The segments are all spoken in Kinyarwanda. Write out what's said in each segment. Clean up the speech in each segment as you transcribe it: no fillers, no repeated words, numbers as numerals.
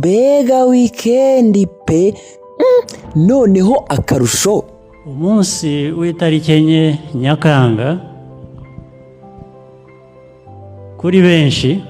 mbega weekend pe noneho akarusho umunsi w'itariki enye Nyakanga kuri benshi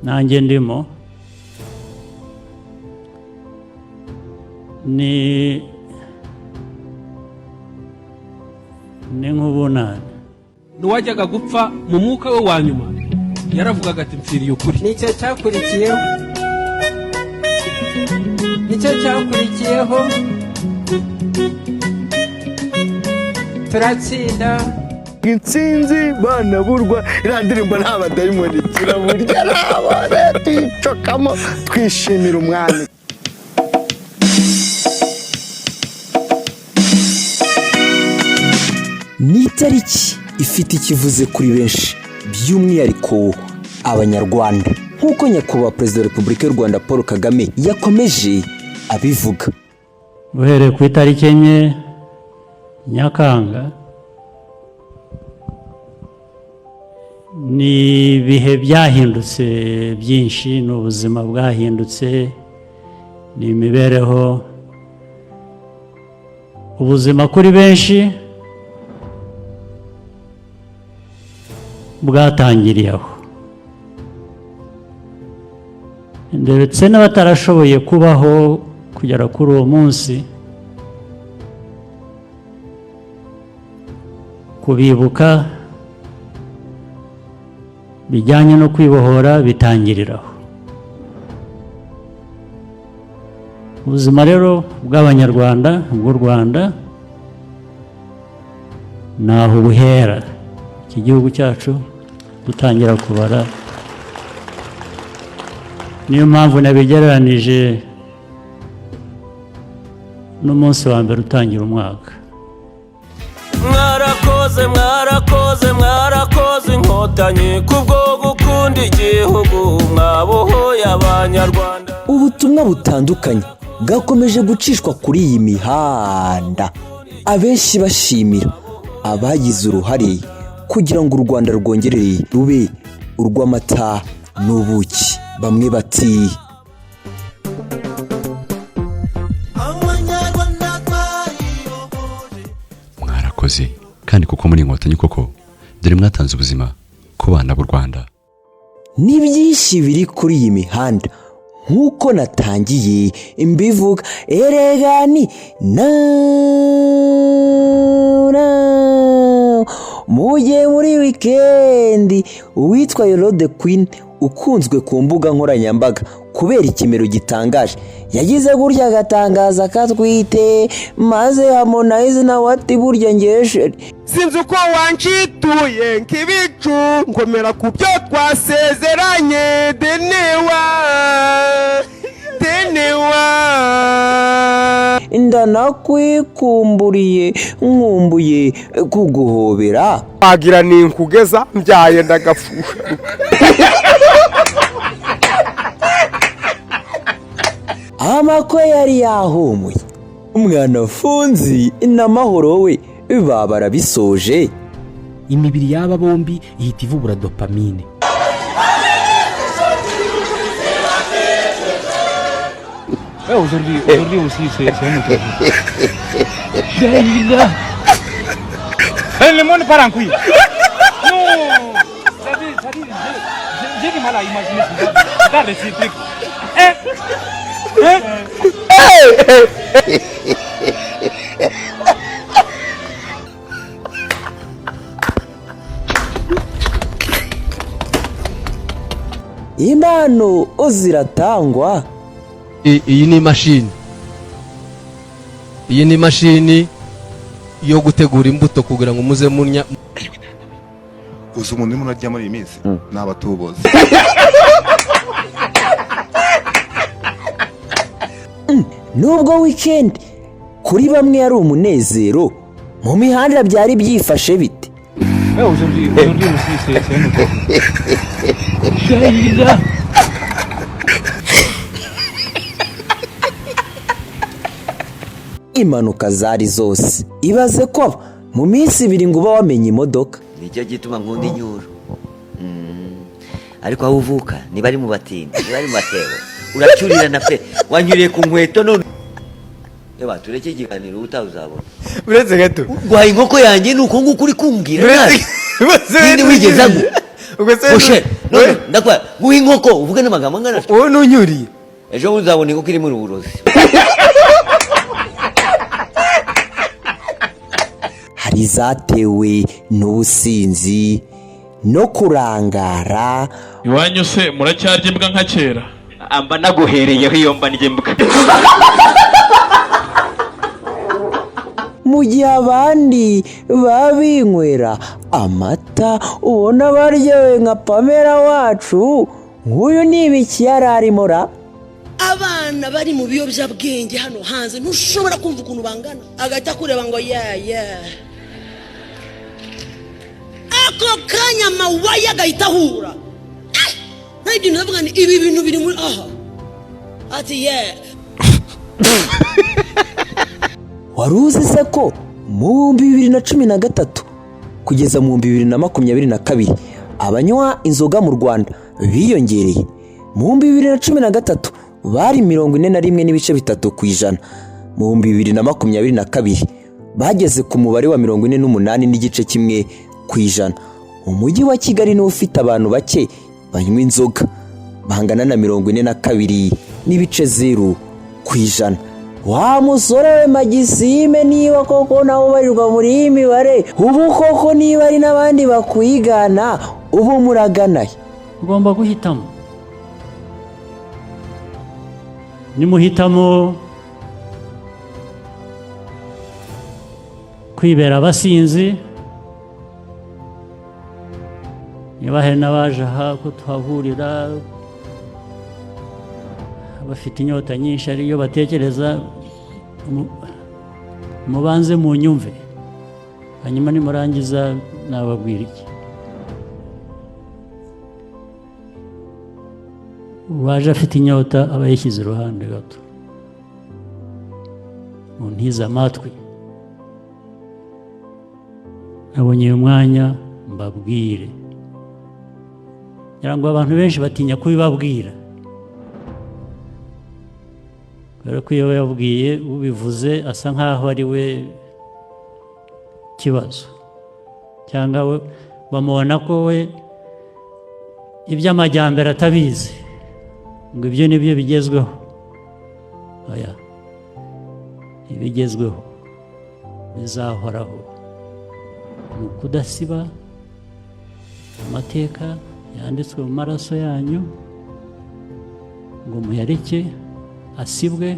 nanjye ndimo ni nk'ubunani n'uwajyaga gupfa mu mwuka we wa nyuma yaravugaga ati mpfiriye ukuri nicyo cyakurikiyeho turatsinda intsinzi bana burwa iriya ndirimbo nta badayimoni turaburya n'abana tuyicokamo twishimira umwami. ni itariki ifite ikivuze kuri benshi by'umwihariko abanyarwanda nk'uko nyakubahwa perezida wa repubulika y'u Rwanda Paul Kagame yakomeje abivuga. uhereye ku itariki enye Nyakanga ni ibihe byahindutse byinshi, n'ubuzima bwahindutse, ni imibereho, ubuzima kuri benshi bwatangiriye aho, ndetse n'abatarashoboye kubaho kugera kuri uwo munsi kubibuka bijyanye no kwibohora bitangiriraho. ubuzima rero bw'abanyarwanda bw'u Rwanda naho buhera iki gihugu cyacu dutangira kubara. niyo mpamvu nabigereranije n'umunsi wa mbere utangira umwaka. mwarakoze inkotanyi kubwo gukunda igihugu mwabohoye abanyarwanda. ubutumwa butandukanye bwakomeje gucishwa kuri iyi mihanda, abenshi bashimira abagize uruhare kugira ngo u Rwanda rwongerere rube urw'amata n'ubuki. bamwe bati mwarakoze kandi kuko muri inkotanyi koko dore mwatanze ubuzima ku bana b'u Rwanda. ni byinshi biri kuri iyi mihanda nk'uko natangiye mbivuga. eregani mujye muri wikendi. uwitwa Yorode Queen ukunzwe ku mbuga nkoranyambaga kubera ikimero gitangaje yagize burya agatangaza katwite, maze Harmonize nawe ati burya ngeshe sinzi uko wancituye nk'ibicu ngomera ku byo twasezeranye denewa ndanakwikumbuye nkumbuye kuguhobera. wagira ni nkugeza mbyaye ndagapfusha. amakwe yari yahumuye umwana Funzi n'Amahoro we baba barabisoje. imibiri y'aba bombi ihita ivubura dopamine. aujourd'hui aussi c'est un autre jour. Le monde part en couille. Non, j'ai du mal à imaginer ça. Regarde ces trucs. impano ziratangwa. iyi ni imashini yo gutegura imbuto kugira ngo muze munya. gusa umuntu urimo urarya muri iyi minsi ni abatubuzi. nubwo weekend kuri bamwe yari umunezero, mu mihanda byari byifashe bite? Aujourd'hui aussi c'est un autre jour. impanuka zari zose. ibaze ko mu minsi ibiri ngo uba wamenye imodoka. nicyo gituma nkunda inyuro. ariko aho uvuka niba ari mu batindi niba ari mu batebo uracurira na pe wanyuriye ku nkweto none yaba tureke ikiganiro utazabona uretse gato guhaye inkoko yanjye nuko nguko uri kumbwira nabi ninde wigeza ngo Oshe none ndakwa guha inkoko uvuge n'amagambo angana wowe nunyuriye ejo uzabona inkoko iri muri uburozi hari zatewe n'ubusinzi no kurangara. Iwanyu se muracyarya imbwa nka kera? Amba naguhereyeho iyo mba ndye mbwa. Mu gihe abandi babinywera amata ubona baryowe nka Pamela wacu, nk'uyu ni ibiki yari arimo ra? Abana bari mu biyobyabwenge hano hanze ntushobora kumva ukuntu bangana, agahita kureba ngo ako kanya mawaya agahita ahura. Ntabwo ndavuga ni ibi bintu biri muri aha ati wari uzi se ko mu 2013 kugeza mu 2022 abanywa inzoga mu Rwanda biyongereye? Mu 2013 bari 41.3%, mu 2022 bageze ku mubare wa 48.1%. Umujyi wa Kigali niwo ufite abantu bake banywa inzoga bangana na 42.0%. Wa musore we Magisime, niba koko nawo barirwa muri imibare, ubu koko niba ari n'abandi bakwigana ubu muraganaye? Ugomba guhitamo. Nimuhitamo kwibera abasinzi, niba hari n'abaje aha ko tuhahurira bafite inyota nyinshi ariyo batekereza, mubanze mu nyumve, hanyuma nimurangiza nababwira iki. Waje afite inyota aba yishyize iruhande gato, muntize amatwi, nabonye uyu mwanya mbabwire. Ngira ngo abantu benshi batinya kubibabwira, kubera ko iyo yabwiye ubivuze asa nkaho ari we kibazo, cyangwa bamubona ko we iby'amajyambere atabizi, ngo ibyo nibyo bigezweho. Oya, ibigezweho bizahoraho ni ukudasiba amateka yanditswe mu maraso yanyu, ngo muyareke asibwe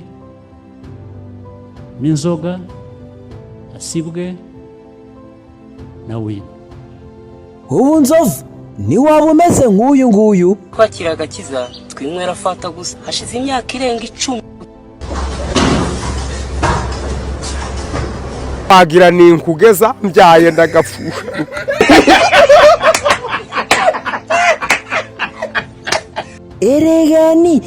n'inzoga, asibwe na wino. Ubu Nzovu ni waba umeze nk'uyu nguyu? Kwakira agakiza twinywera fata gusa hashize imyaka irenga 10. Agira ni nkugeza mbyaye ndagafuha. Eregani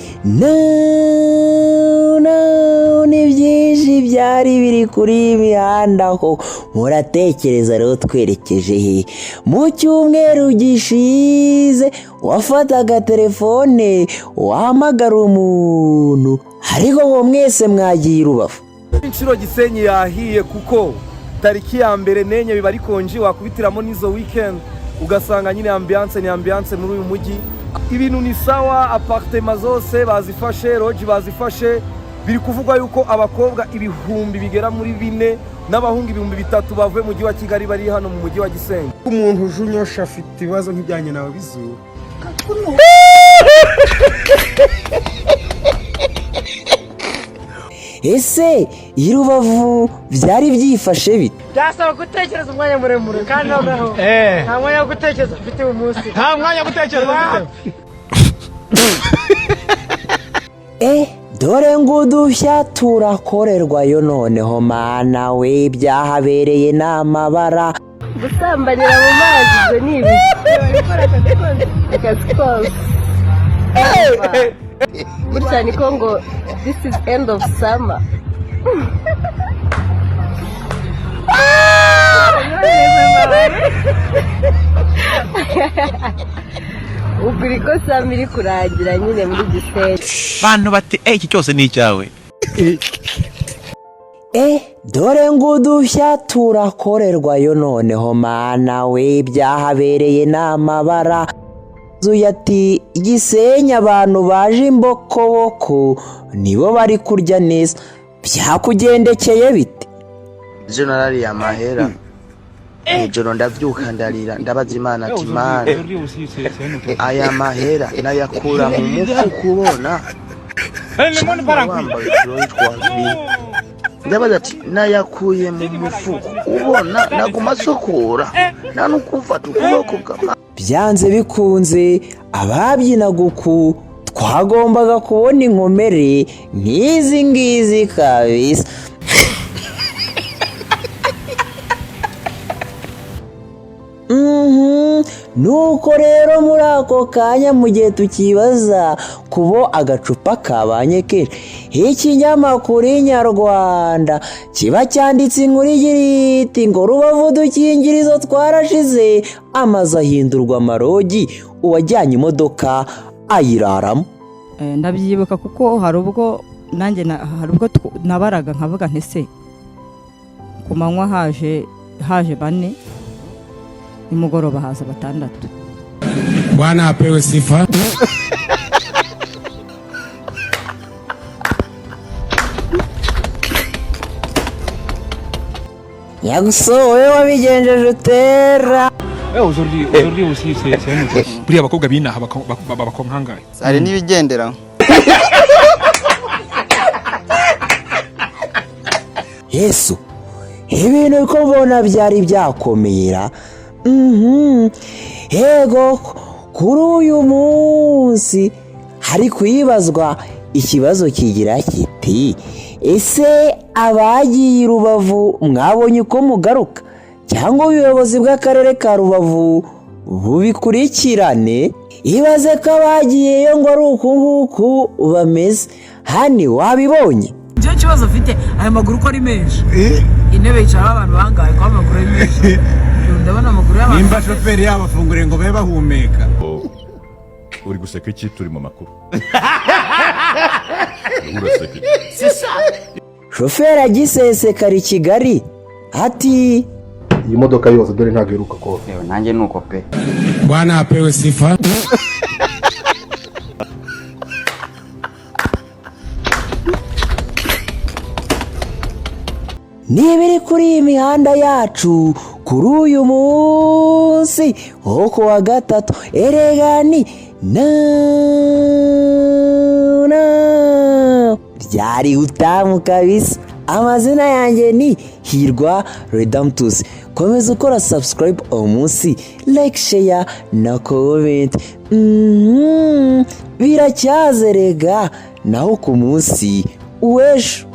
ni byinshi byari biri kuri Mihanda ho. Muratekereza rero twerekeje he? Mu cyumweru gishize wafataga telefone wahamagara umuntu, ariko ngo mwese mwagiye Rubavu. Inshuro Gisenyi yahiye kuko tariki ya mbere nenye biba ari konji, wakubitiramo n'izo weekend ugasanga nyine ambiance muri uyu mujyi. Ibintu ni sawa, apartment zose bazifashe, lodge bazifashe. Biri kuvugwa yuko abakobwa ibihumbi bigera muri 4 n'abahungu ibihumbi 3 bavuye mu mujyi wa Kigali bari hano mu mujyi wa Gisenyi. Umuntu ujunyosha afite ibibazo nk'ibyanjye nawe bizuru. Ese i Rubavu byari byifashe bite? Byasaba gutekereza umwanya muremure kandi noneho nta mwanya wo gutekereza ufite uyu munsi. Nta mwanya wo gutekereza. Dore ngo udushya turakorerwayo noneho, mana we byahabereye n'Amabara. Gusambanira mu mazi ni ibi. Akazi kose. Burya ni ko ngo this is end of summer. ugura ikosa miri kurangira nyine muri Gisenyi. Bantu bati iki cyose ni icyawe. Dore ngo udushya turakorerwayo noneho mana we byahabereye n'amabara. Zuyati Gisenyi abantu baje imbokoboko nibo bari kurya neza. Byakugendekeye bite? Generali amahera. Ejoro ndavyuka ndarira ndabaza Imana ati Mana aya mahera nayakura mu mufuko ubona. Ndabaza ati nayakuye mu mufuko ubona naguma sokora nta nukufata ukuboko kama. Byanze bikunze ababyinaga uku twagombaga kubona inkomere nk'izi ngizi kabisa. Nuko rero muri ako kanya mu gihe tukibaza kubo agacupa kabanye kenshi, ikinyamakuru Nyarwanda kiba cyanditse inkuru igira iti ngo Rubavu dukingirizo twarashize amazu ahindurwa amarogi uwajyanye imodoka ayiraramo. Ndabyibuka kuko hari ubwo nanjye nabaraga nkavuga nti se ku manywa haje 4 nimugoroba haza 6. Bwana apewe sifa. Nyaxo wewe wabigenjeje utera. Uzuri usise buriya abakobwa binaha bakonkangaye. Ari nibigendera. Yesu ibintu ko mbona byari byakomera. Yego kuri uyu munsi hari kwibazwa ikibazo kigira kiti ese abagiye Rubavu mwabonye uko mugaruka cyangwa ubuyobozi bw'akarere ka Rubavu bubikurikirane? Ibaze ko abagiyeyo ngo ari uku nguku bameze. Hani wabibonye? Icyo kibazo ufite aya maguru ko ari menshi. Intebe yicara abantu bangaye ko amaguru ari menshi. Ndabona amaguru y'abantu. Nimba shoferi yabafungure ngo babe bahumeka. Uri guseka iki turi mu makuru? Shoferi agisesekara i Kigali ati iyi modoka yose dore ntago iruka ko. Nanjye nuko pe. Bwana apewe sifa. Nibiri kuri imihanda yacu kuri uyu munsi wo ku wa 3 eregani byari utamu kabisa. Amazina yanjye ni Hirwa Redemptus. Komeza ukora subscribe umunsi, like, share na comment. Biracyazerega naho ku munsi uw'ejo.